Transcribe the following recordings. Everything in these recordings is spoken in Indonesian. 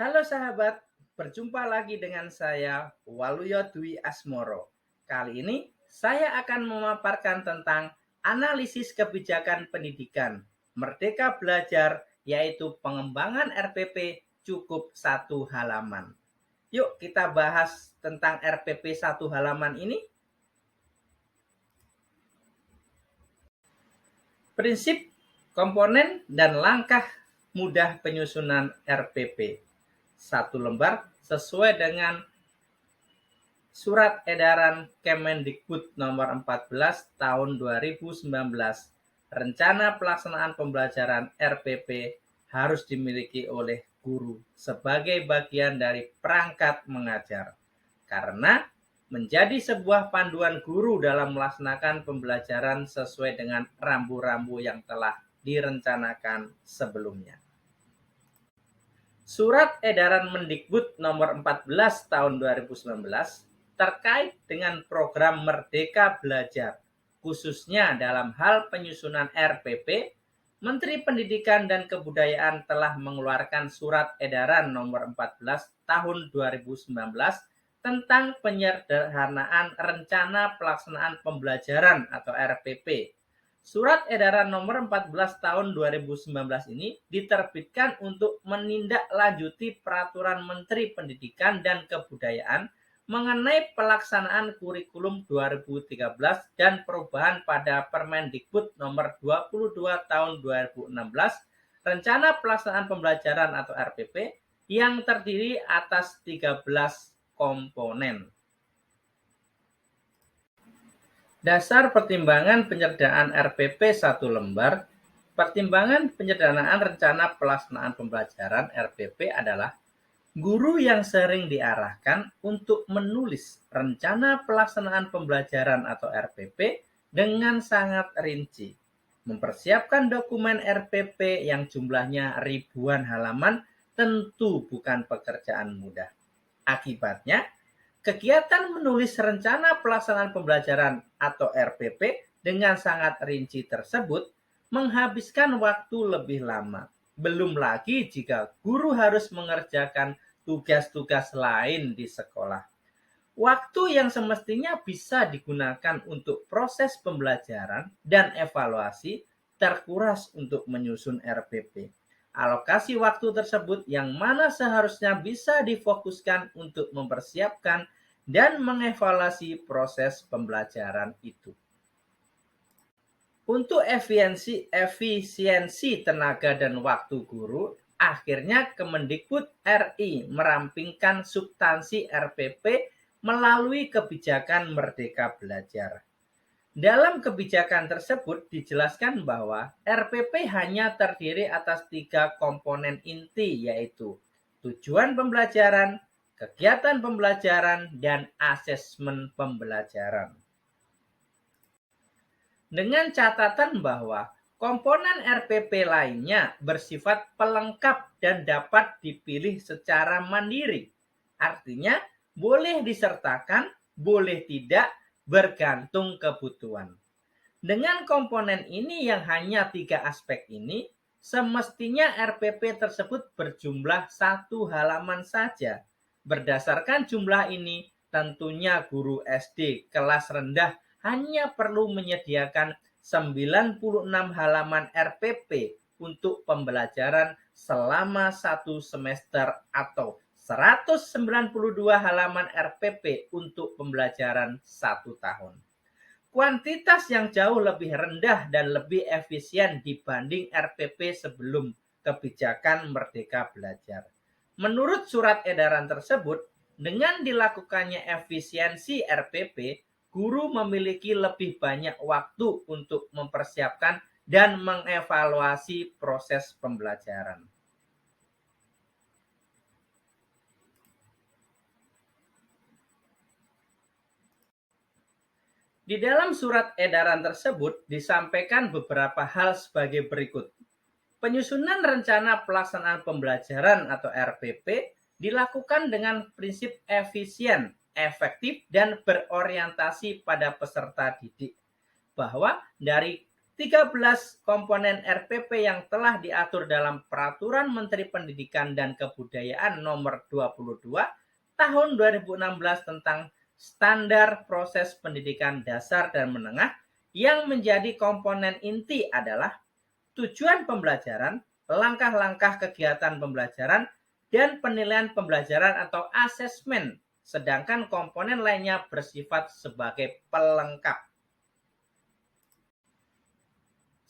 Halo sahabat, berjumpa lagi dengan saya Waluyo Dwi Asmoro. Kali ini saya akan memaparkan tentang analisis kebijakan pendidikan Merdeka Belajar, yaitu pengembangan RPP cukup satu halaman. Yuk kita bahas tentang RPP satu halaman ini. Prinsip, komponen, dan langkah mudah penyusunan RPP. Satu lembar sesuai dengan Surat Edaran Kemendikbud Nomor 14 Tahun 2019, Rencana Pelaksanaan Pembelajaran RPP harus dimiliki oleh guru sebagai bagian dari perangkat mengajar, karena menjadi sebuah panduan guru dalam melaksanakan pembelajaran sesuai dengan rambu-rambu yang telah direncanakan sebelumnya. Surat Edaran Mendikbud Nomor 14 Tahun 2019 terkait dengan program Merdeka Belajar, khususnya dalam hal penyusunan RPP, Menteri Pendidikan dan Kebudayaan telah mengeluarkan Surat Edaran Nomor 14 Tahun 2019 tentang penyederhanaan rencana pelaksanaan pembelajaran atau RPP. Surat Edaran Nomor 14 Tahun 2019 ini diterbitkan untuk menindaklanjuti Peraturan Menteri Pendidikan dan Kebudayaan mengenai pelaksanaan kurikulum 2013 dan perubahan pada Permendikbud Nomor 22 Tahun 2016, Rencana Pelaksanaan Pembelajaran atau RPP, yang terdiri atas 13 komponen. Dasar pertimbangan penyertaan RPP 1 lembar. Pertimbangan penyederhanaan rencana pelaksanaan pembelajaran RPP adalah guru yang sering diarahkan untuk menulis rencana pelaksanaan pembelajaran atau RPP dengan sangat rinci, mempersiapkan dokumen RPP yang jumlahnya ribuan halaman tentu bukan pekerjaan mudah. Akibatnya, kegiatan menulis rencana pelaksanaan pembelajaran atau RPP dengan sangat rinci tersebut menghabiskan waktu lebih lama. Belum lagi jika guru harus mengerjakan tugas-tugas lain di sekolah. Waktu yang semestinya bisa digunakan untuk proses pembelajaran dan evaluasi terkuras untuk menyusun RPP. Alokasi waktu tersebut yang mana seharusnya bisa difokuskan untuk mempersiapkan dan mengevaluasi proses pembelajaran itu. Untuk efisiensi tenaga dan waktu guru, akhirnya Kemendikbud RI merampingkan substansi RPP melalui kebijakan Merdeka Belajar. Dalam kebijakan tersebut dijelaskan bahwa RPP hanya terdiri atas 3 komponen inti, yaitu tujuan pembelajaran, kegiatan pembelajaran, dan asesmen pembelajaran. Dengan catatan bahwa komponen RPP lainnya bersifat pelengkap dan dapat dipilih secara mandiri. Artinya, boleh disertakan, boleh tidak, bergantung kebutuhan. Dengan komponen ini yang hanya 3 aspek ini, semestinya RPP tersebut berjumlah 1 halaman saja. Berdasarkan jumlah ini, tentunya guru SD kelas rendah hanya perlu menyediakan 96 halaman RPP untuk pembelajaran selama 1 semester atau 192 halaman RPP untuk pembelajaran 1 tahun. Kuantitas yang jauh lebih rendah dan lebih efisien dibanding RPP sebelum kebijakan Merdeka Belajar. Menurut surat edaran tersebut, dengan dilakukannya efisiensi RPP, guru memiliki lebih banyak waktu untuk mempersiapkan dan mengevaluasi proses pembelajaran. Di dalam surat edaran tersebut disampaikan beberapa hal sebagai berikut. Penyusunan rencana pelaksanaan pembelajaran atau RPP dilakukan dengan prinsip efisien, efektif, dan berorientasi pada peserta didik. Bahwa dari 13 komponen RPP yang telah diatur dalam Peraturan Menteri Pendidikan dan Kebudayaan Nomor 22 Tahun 2016 tentang standar proses pendidikan dasar dan menengah yang menjadi komponen inti adalah tujuan pembelajaran, langkah-langkah kegiatan pembelajaran, dan penilaian pembelajaran atau asesmen, sedangkan komponen lainnya bersifat sebagai pelengkap.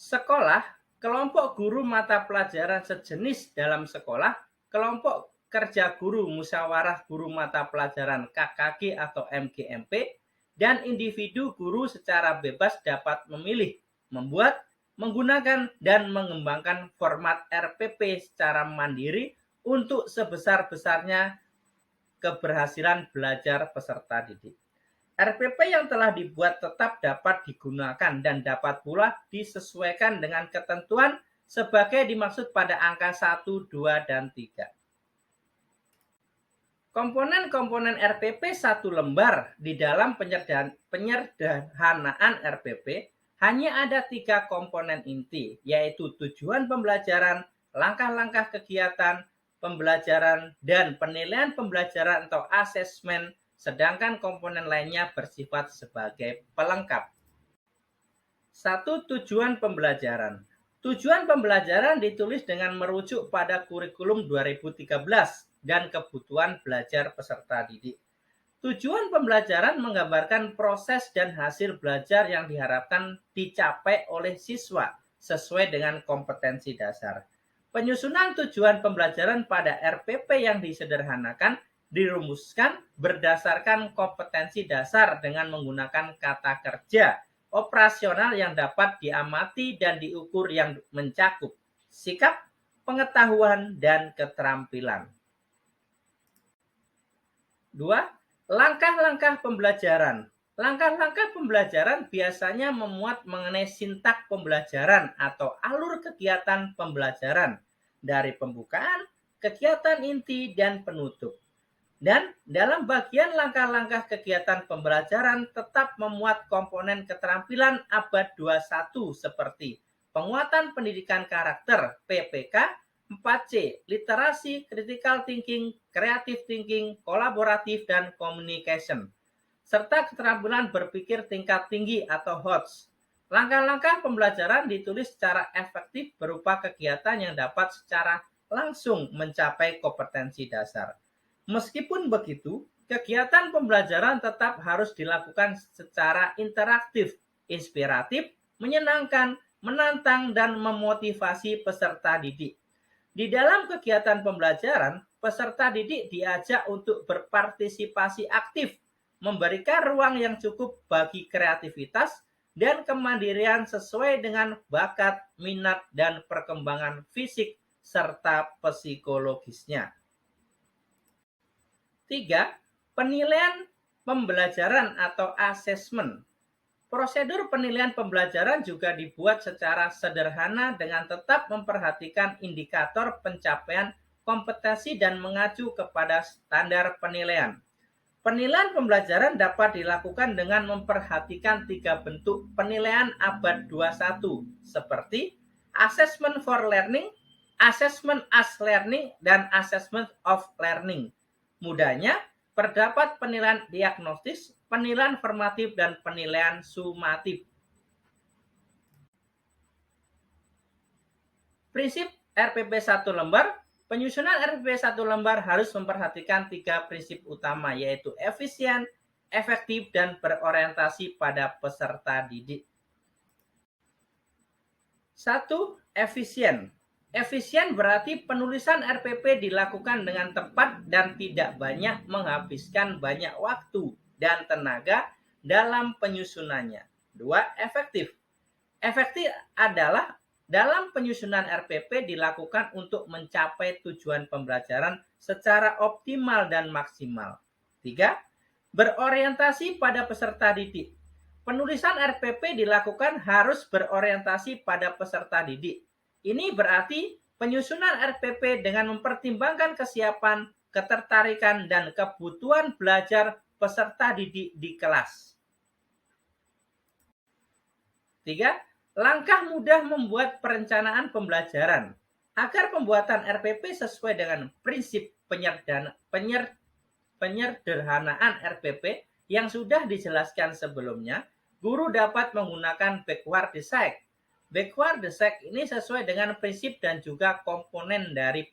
Sekolah, kelompok guru mata pelajaran sejenis dalam sekolah, kelompok kerja guru musyawarah guru mata pelajaran KKG atau MGMP, dan individu guru secara bebas dapat memilih, membuat, menggunakan, dan mengembangkan format RPP secara mandiri untuk sebesar-besarnya keberhasilan belajar peserta didik. RPP yang telah dibuat tetap dapat digunakan dan dapat pula disesuaikan dengan ketentuan sebagai dimaksud pada angka 1, 2, dan 3. Komponen-komponen RPP satu lembar di dalam penyederhanaan RPP hanya ada 3 komponen inti, yaitu tujuan pembelajaran, langkah-langkah kegiatan pembelajaran, dan penilaian pembelajaran atau asesmen, sedangkan komponen lainnya bersifat sebagai pelengkap. 1. Tujuan pembelajaran. Tujuan pembelajaran ditulis dengan merujuk pada kurikulum 2013 dan kebutuhan belajar peserta didik. Tujuan pembelajaran menggambarkan proses dan hasil belajar yang diharapkan dicapai oleh siswa sesuai dengan kompetensi dasar. Penyusunan tujuan pembelajaran pada RPP yang disederhanakan dirumuskan berdasarkan kompetensi dasar dengan menggunakan kata kerja operasional yang dapat diamati dan diukur yang mencakup sikap, pengetahuan, dan keterampilan. 2. Langkah-langkah pembelajaran. Langkah-langkah pembelajaran biasanya memuat mengenai sintak pembelajaran atau alur kegiatan pembelajaran dari pembukaan, kegiatan inti, dan penutup. Dan dalam bagian langkah-langkah kegiatan pembelajaran tetap memuat komponen keterampilan abad 21 seperti penguatan pendidikan karakter (PPK), 4C, literasi, critical thinking, creative thinking, kolaboratif, dan communication, serta keterampilan berpikir tingkat tinggi atau HOTS. Langkah-langkah pembelajaran ditulis secara efektif berupa kegiatan yang dapat secara langsung mencapai kompetensi dasar. Meskipun begitu, kegiatan pembelajaran tetap harus dilakukan secara interaktif, inspiratif, menyenangkan, menantang, dan memotivasi peserta didik. Di dalam kegiatan pembelajaran, peserta didik diajak untuk berpartisipasi aktif, memberikan ruang yang cukup bagi kreativitas dan kemandirian sesuai dengan bakat, minat, dan perkembangan fisik serta psikologisnya. 3. Penilaian pembelajaran atau asesmen. Prosedur penilaian pembelajaran juga dibuat secara sederhana dengan tetap memperhatikan indikator pencapaian kompetensi dan mengacu kepada standar penilaian. Penilaian pembelajaran dapat dilakukan dengan memperhatikan 3 bentuk penilaian abad 21 seperti assessment for learning, assessment as learning, dan assessment of learning. Mudahnya, terdapat penilaian diagnostis, penilaian formatif, dan penilaian sumatif. Prinsip RPP 1 lembar. Penyusunan RPP 1 lembar harus memperhatikan 3 prinsip utama, yaitu efisien, efektif, dan berorientasi pada peserta didik. 1. Efisien. Efisien berarti penulisan RPP dilakukan dengan tepat dan tidak banyak menghabiskan banyak waktu dan tenaga dalam penyusunannya. 2. Efektif. Efektif adalah dalam penyusunan RPP dilakukan untuk mencapai tujuan pembelajaran secara optimal dan maksimal. 3. Berorientasi pada peserta didik. Penulisan RPP dilakukan harus berorientasi pada peserta didik. Ini berarti penyusunan RPP dengan mempertimbangkan kesiapan, ketertarikan, dan kebutuhan belajar peserta didik di kelas. 3. Langkah mudah membuat perencanaan pembelajaran. Agar pembuatan RPP sesuai dengan prinsip penyederhanaan RPP yang sudah dijelaskan sebelumnya, guru dapat menggunakan backward design. Backward design ini sesuai dengan prinsip dan juga komponen dari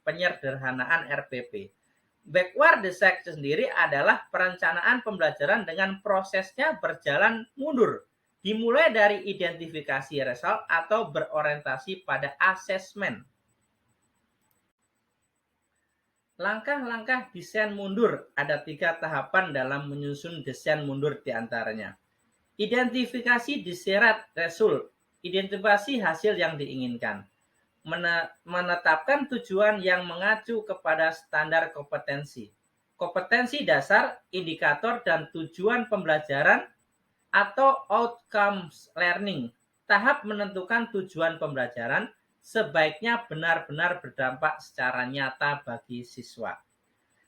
penyederhanaan RPP. Backward design sendiri adalah perencanaan pembelajaran dengan prosesnya berjalan mundur, dimulai dari identifikasi result atau berorientasi pada asesmen. Langkah-langkah desain mundur, ada 3 tahapan dalam menyusun desain mundur diantaranya. Identifikasi desired result, identifikasi hasil yang diinginkan. Menetapkan tujuan yang mengacu kepada standar kompetensi. Kompetensi dasar, indikator, dan tujuan pembelajaran atau outcomes learning. Tahap menentukan tujuan pembelajaran sebaiknya benar-benar berdampak secara nyata bagi siswa.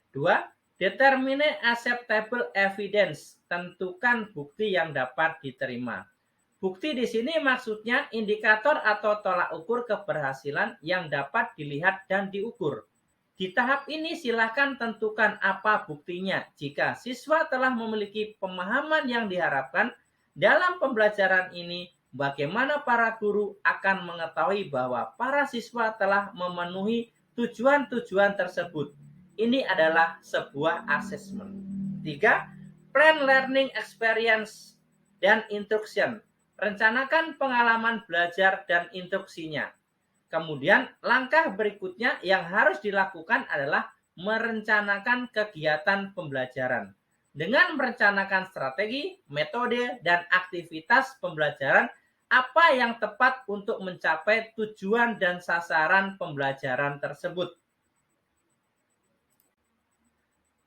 2. Determine acceptable evidence. Tentukan bukti yang dapat diterima. Bukti di sini maksudnya indikator atau tolak ukur keberhasilan yang dapat dilihat dan diukur. Di tahap ini silakan tentukan apa buktinya. Jika siswa telah memiliki pemahaman yang diharapkan dalam pembelajaran ini, bagaimana para guru akan mengetahui bahwa para siswa telah memenuhi tujuan-tujuan tersebut. Ini adalah sebuah assessment. 3. Plan learning experience dan instruction. Rencanakan pengalaman belajar dan instruksinya. Kemudian langkah berikutnya yang harus dilakukan adalah merencanakan kegiatan pembelajaran. Dengan merencanakan strategi, metode, dan aktivitas pembelajaran, apa yang tepat untuk mencapai tujuan dan sasaran pembelajaran tersebut.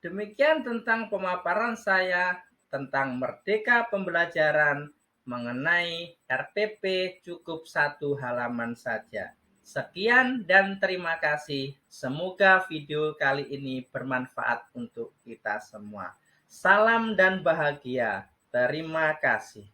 Demikian tentang pemaparan saya tentang Merdeka Pembelajaran mengenai RPP cukup 1 halaman saja. Sekian dan terima kasih. Semoga video kali ini bermanfaat untuk kita semua. Salam dan bahagia. Terima kasih.